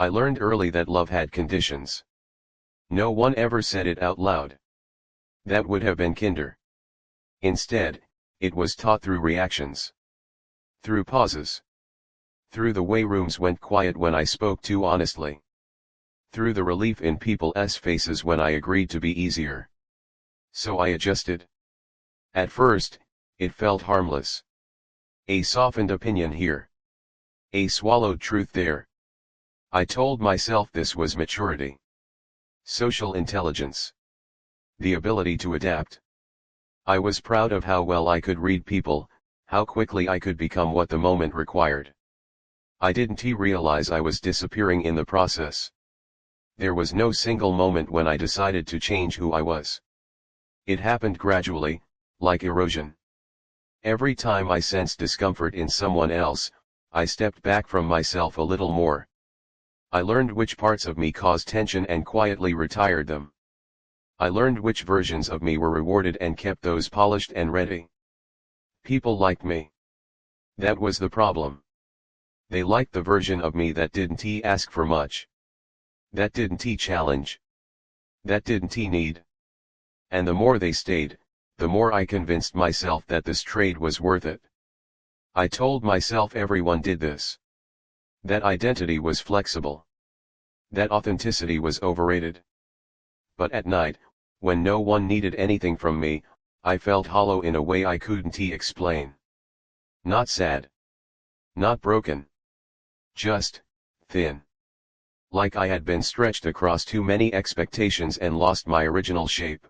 I learned early that love had conditions. No one ever said it out loud. That would have been kinder. Instead, it was taught through reactions. Through pauses. Through the way rooms went quiet when I spoke too honestly. Through the relief in people's faces when I agreed to be easier. So I adjusted. At first, it felt harmless. A softened opinion here. A swallowed truth there. I told myself this was maturity. Social intelligence. The ability to adapt. I was proud of how well I could read people, how quickly I could become what the moment required. I didn't realize I was disappearing in the process. There was no single moment when I decided to change who I was. It happened gradually, like erosion. Every time I sensed discomfort in someone else, I stepped back from myself a little more. I learned which parts of me caused tension and quietly retired them. I learned which versions of me were rewarded and kept those polished and ready. People liked me. That was the problem. They liked the version of me that didn't ask for much. That didn't challenge. That didn't need. And the more they stayed, the more I convinced myself that this trade was worth it. I told myself everyone did this. That identity was flexible. That authenticity was overrated. But at night, when no one needed anything from me, I felt hollow in a way I couldn't explain. Not sad. Not broken. Just thin. Like I had been stretched across too many expectations and lost my original shape.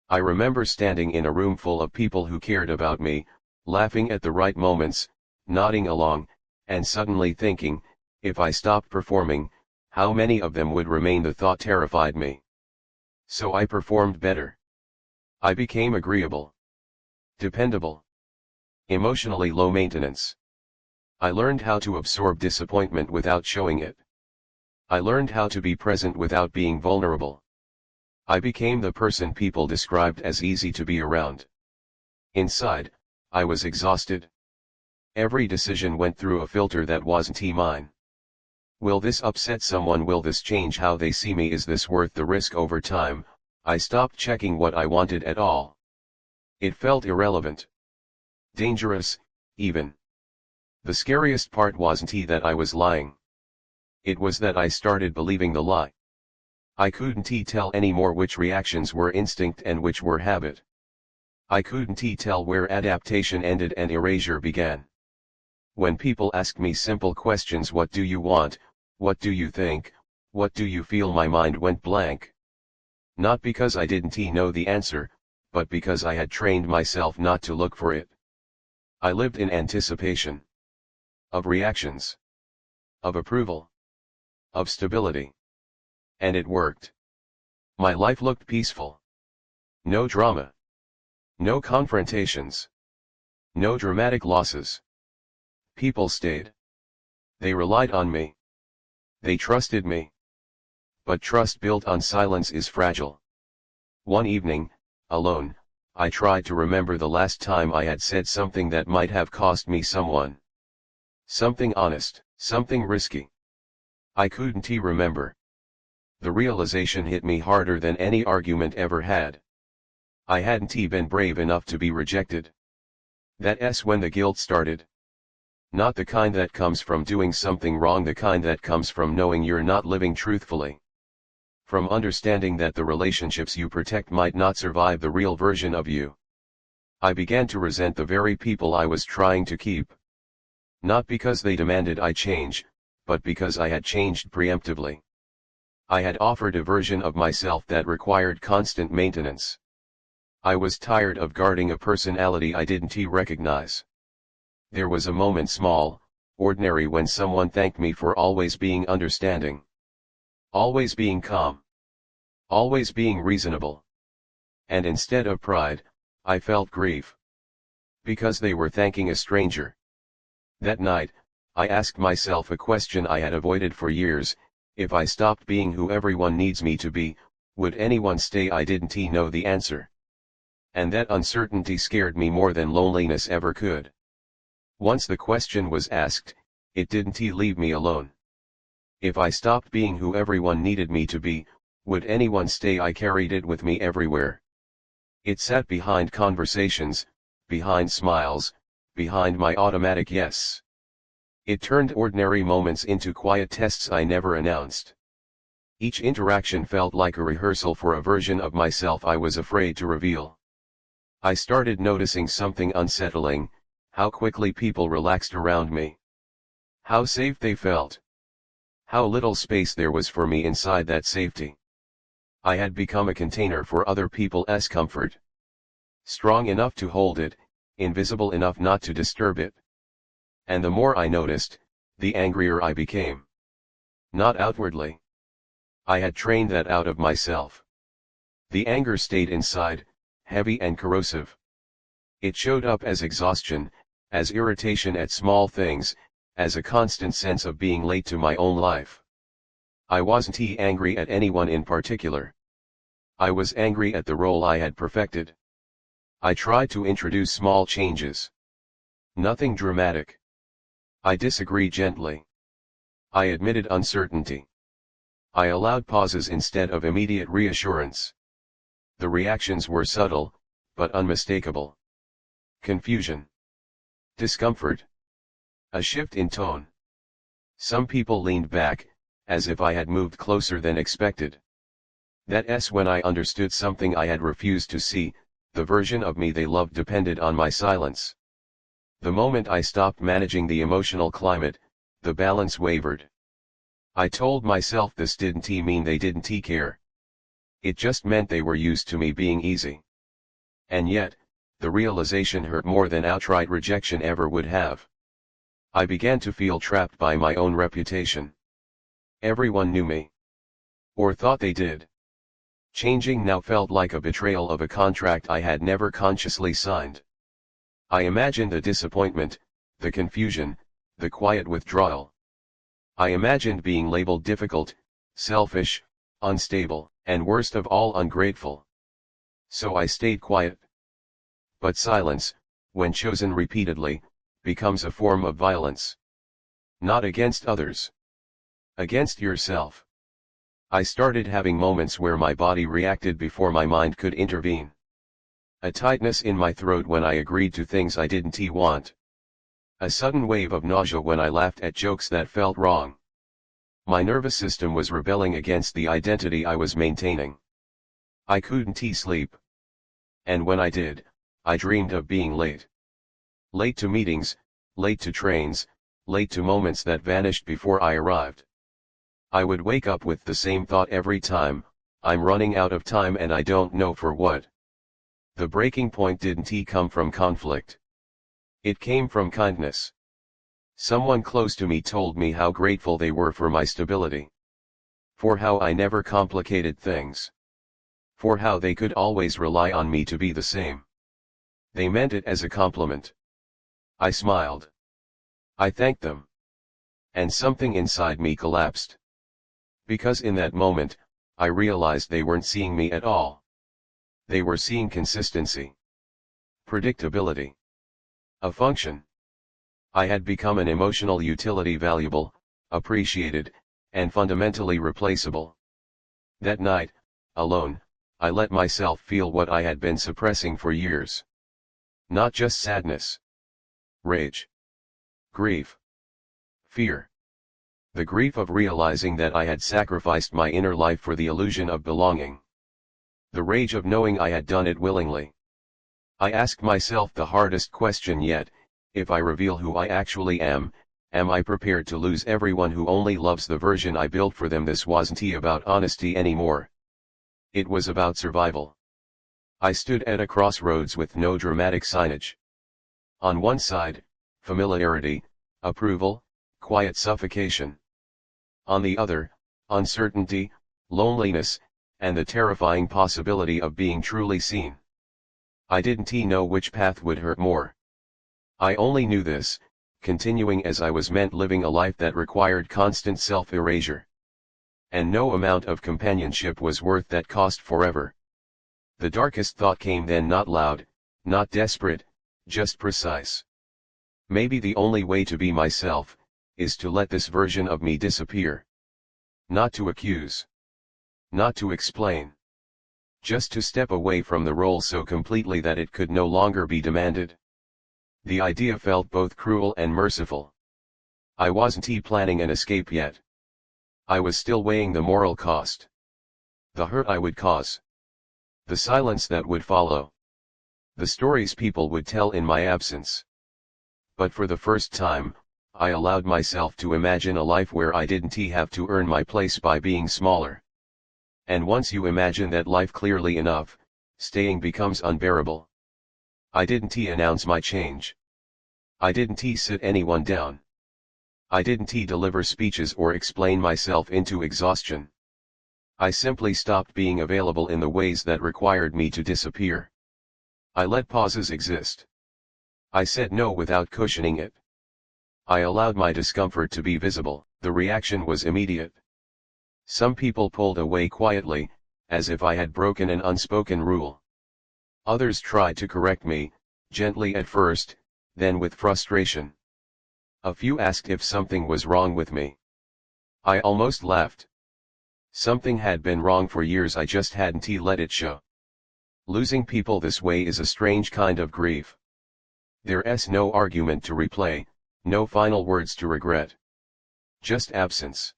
I remember standing in a room full of people who cared about me, laughing at the right moments, nodding along, and suddenly thinking, if I stopped performing, how many of them would remain? The thought terrified me. So I performed better. I became agreeable. Dependable. Emotionally low maintenance. I learned how to absorb disappointment without showing it. I learned how to be present without being vulnerable. I became the person people described as easy to be around. Inside, I was exhausted. Every decision went through a filter that wasn't mine. Will this upset someone? Will this change how they see me? Is this worth the risk? Over time, I stopped checking what I wanted at all. It felt irrelevant. Dangerous, even. The scariest part wasn't that I was lying. It was that I started believing the lie. I couldn't tell anymore which reactions were instinct and which were habit. I couldn't tell where adaptation ended and erasure began. When people asked me simple questions, what do you want, what do you think, what do you feel, my mind went blank. Not because I didn't know the answer, but because I had trained myself not to look for it. I lived in anticipation. Of reactions. Of approval. Of stability. And it worked. My life looked peaceful. No drama. No confrontations. No dramatic losses. People stayed. They relied on me. They trusted me. But trust built on silence is fragile. One evening, alone, I tried to remember the last time I had said something that might have cost me someone. Something honest, something risky. I couldn't remember. The realization hit me harder than any argument ever had. I hadn't been brave enough to be rejected. That's when the guilt started. Not the kind that comes from doing something wrong, the kind that comes from knowing you're not living truthfully. From understanding that the relationships you protect might not survive the real version of you. I began to resent the very people I was trying to keep. Not because they demanded I change, but because I had changed preemptively. I had offered a version of myself that required constant maintenance. I was tired of guarding a personality I didn't recognize. There was a moment, small, ordinary, when someone thanked me for always being understanding. Always being calm. Always being reasonable. And instead of pride, I felt grief. Because they were thanking a stranger. That night, I asked myself a question I had avoided for years: if I stopped being who everyone needs me to be, would anyone stay? I didn't know the answer. And that uncertainty scared me more than loneliness ever could. Once the question was asked, it didn't leave me alone. If I stopped being who everyone needed me to be, would anyone stay? I carried it with me everywhere. It sat behind conversations, behind smiles, behind my automatic yes. It turned ordinary moments into quiet tests I never announced. Each interaction felt like a rehearsal for a version of myself I was afraid to reveal. I started noticing something unsettling: how quickly people relaxed around me. How safe they felt. How little space there was for me inside that safety. I had become a container for other people's comfort. Strong enough to hold it, invisible enough not to disturb it. And the more I noticed, the angrier I became. Not outwardly. I had trained that out of myself. The anger stayed inside, heavy and corrosive. It showed up as exhaustion, as irritation at small things, as a constant sense of being late to my own life. I wasn't angry at anyone in particular. I was angry at the role I had perfected. I tried to introduce small changes. Nothing dramatic. I disagreed gently. I admitted uncertainty. I allowed pauses instead of immediate reassurance. The reactions were subtle, but unmistakable. Confusion. Discomfort. A shift in tone. Some people leaned back, as if I had moved closer than expected. That's when I understood something I had refused to see: the version of me they loved depended on my silence. The moment I stopped managing the emotional climate, the balance wavered. I told myself this didn't mean they didn't care. It just meant they were used to me being easy. And yet, the realization hurt more than outright rejection ever would have. I began to feel trapped by my own reputation. Everyone knew me. Or thought they did. Changing now felt like a betrayal of a contract I had never consciously signed. I imagined the disappointment, the confusion, the quiet withdrawal. I imagined being labeled difficult, selfish, unstable, and worst of all, ungrateful. So I stayed quiet. But silence, when chosen repeatedly, becomes a form of violence. Not against others. Against yourself. I started having moments where my body reacted before my mind could intervene. A tightness in my throat when I agreed to things I didn't want. A sudden wave of nausea when I laughed at jokes that felt wrong. My nervous system was rebelling against the identity I was maintaining. I couldn't sleep. And when I did, I dreamed of being late. Late to meetings, late to trains, late to moments that vanished before I arrived. I would wake up with the same thought every time: I'm running out of time and I don't know for what. The breaking point didn't come from conflict. It came from kindness. Someone close to me told me how grateful they were for my stability. For how I never complicated things. For how they could always rely on me to be the same. They meant it as a compliment. I smiled. I thanked them. And something inside me collapsed. Because in that moment, I realized they weren't seeing me at all. They were seeing consistency. Predictability. A function. I had become an emotional utility, valuable, appreciated, and fundamentally replaceable. That night, alone, I let myself feel what I had been suppressing for years. Not just sadness. Rage. Grief. Fear. The grief of realizing that I had sacrificed my inner life for the illusion of belonging. The rage of knowing I had done it willingly. I asked myself the hardest question yet: if I reveal who I actually am I prepared to lose everyone who only loves the version I built for them? This wasn't about honesty anymore. It was about survival. I stood at a crossroads with no dramatic signage. On one side, familiarity, approval, quiet suffocation. On the other, uncertainty, loneliness, and the terrifying possibility of being truly seen. I didn't know which path would hurt more. I only knew this: continuing as I was meant living a life that required constant self-erasure. And no amount of companionship was worth that cost forever. The darkest thought came then, not loud, not desperate, just precise. Maybe the only way to be myself is to let this version of me disappear. Not to accuse. Not to explain. Just to step away from the role so completely that it could no longer be demanded. The idea felt both cruel and merciful. I wasn't planning an escape yet. I was still weighing the moral cost. The hurt I would cause. The silence that would follow. The stories people would tell in my absence. But for the first time, I allowed myself to imagine a life where I didn't have to earn my place by being smaller. And once you imagine that life clearly enough, staying becomes unbearable. I didn't announce my change. I didn't sit anyone down. I didn't deliver speeches or explain myself into exhaustion. I simply stopped being available in the ways that required me to disappear. I let pauses exist. I said no without cushioning it. I allowed my discomfort to be visible. The reaction was immediate. Some people pulled away quietly, as if I had broken an unspoken rule. Others tried to correct me, gently at first, then with frustration. A few asked if something was wrong with me. I almost laughed. Something had been wrong for years, I just hadn't let it show. Losing people this way is a strange kind of grief. There's no argument to replay, no final words to regret. Just absence.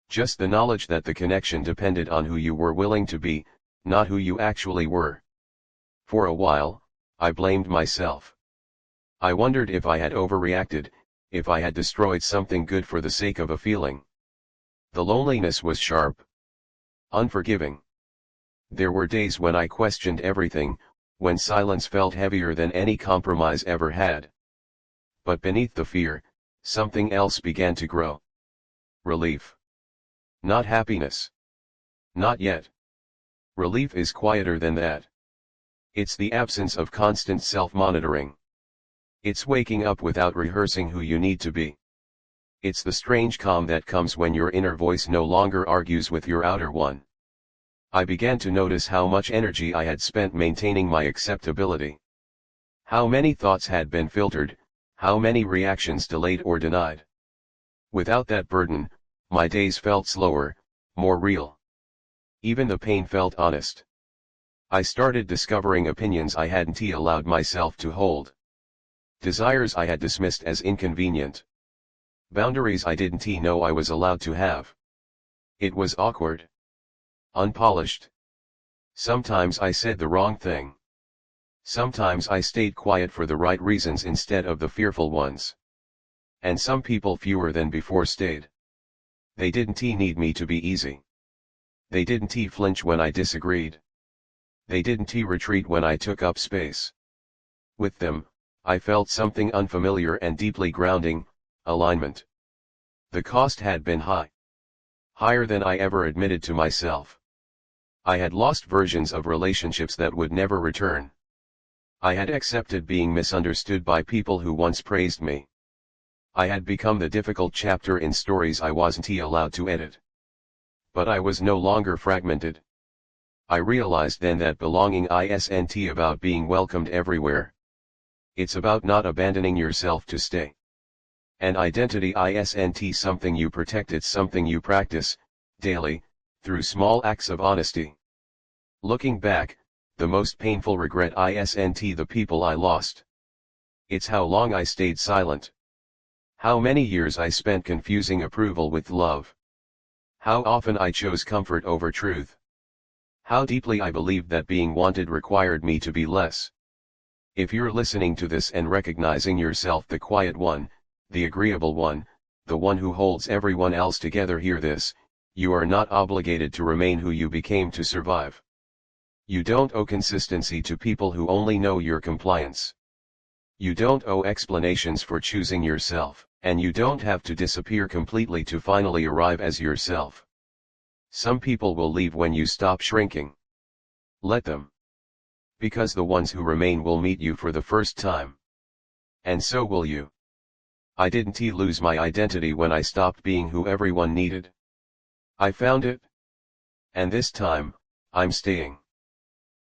Just the knowledge that the connection depended on who you were willing to be, not who you actually were. For a while, I blamed myself. I wondered if I had overreacted, if I had destroyed something good for the sake of a feeling. The loneliness was sharp. Unforgiving. There were days when I questioned everything, when silence felt heavier than any compromise ever had. But beneath the fear, something else began to grow. Relief. Not happiness. Not yet. Relief is quieter than that. It's the absence of constant self-monitoring. It's waking up without rehearsing who you need to be. It's the strange calm that comes when your inner voice no longer argues with your outer one. I began to notice how much energy I had spent maintaining my acceptability. How many thoughts had been filtered, how many reactions delayed or denied. Without that burden, my days felt slower, more real. Even the pain felt honest. I started discovering opinions I hadn't allowed myself to hold. Desires I had dismissed as inconvenient. Boundaries I didn't know I was allowed to have. It was awkward. Unpolished. Sometimes I said the wrong thing. Sometimes I stayed quiet for the right reasons instead of the fearful ones. And some people fewer than before stayed. They didn't need me to be easy. They didn't flinch when I disagreed. They didn't retreat when I took up space. With them, I felt something unfamiliar and deeply grounding, alignment. The cost had been high. Higher than I ever admitted to myself. I had lost versions of relationships that would never return. I had accepted being misunderstood by people who once praised me. I had become the difficult chapter in stories I wasn't allowed to edit. But I was no longer fragmented. I realized then that belonging isn't about being welcomed everywhere. It's about not abandoning yourself to stay. An identity isn't something you protect, it's something you practice, daily, through small acts of honesty. Looking back, the most painful regret isn't the people I lost. It's how long I stayed silent. How many years I spent confusing approval with love. How often I chose comfort over truth. How deeply I believed that being wanted required me to be less. If you're listening to this and recognizing yourself the quiet one, the agreeable one, the one who holds everyone else together, hear this: you are not obligated to remain who you became to survive. You don't owe consistency to people who only know your compliance. You don't owe explanations for choosing yourself, and you don't have to disappear completely to finally arrive as yourself. Some people will leave when you stop shrinking. Let them. Because the ones who remain will meet you for the first time. And so will you. I didn't lose my identity when I stopped being who everyone needed. I found it. And this time, I'm staying.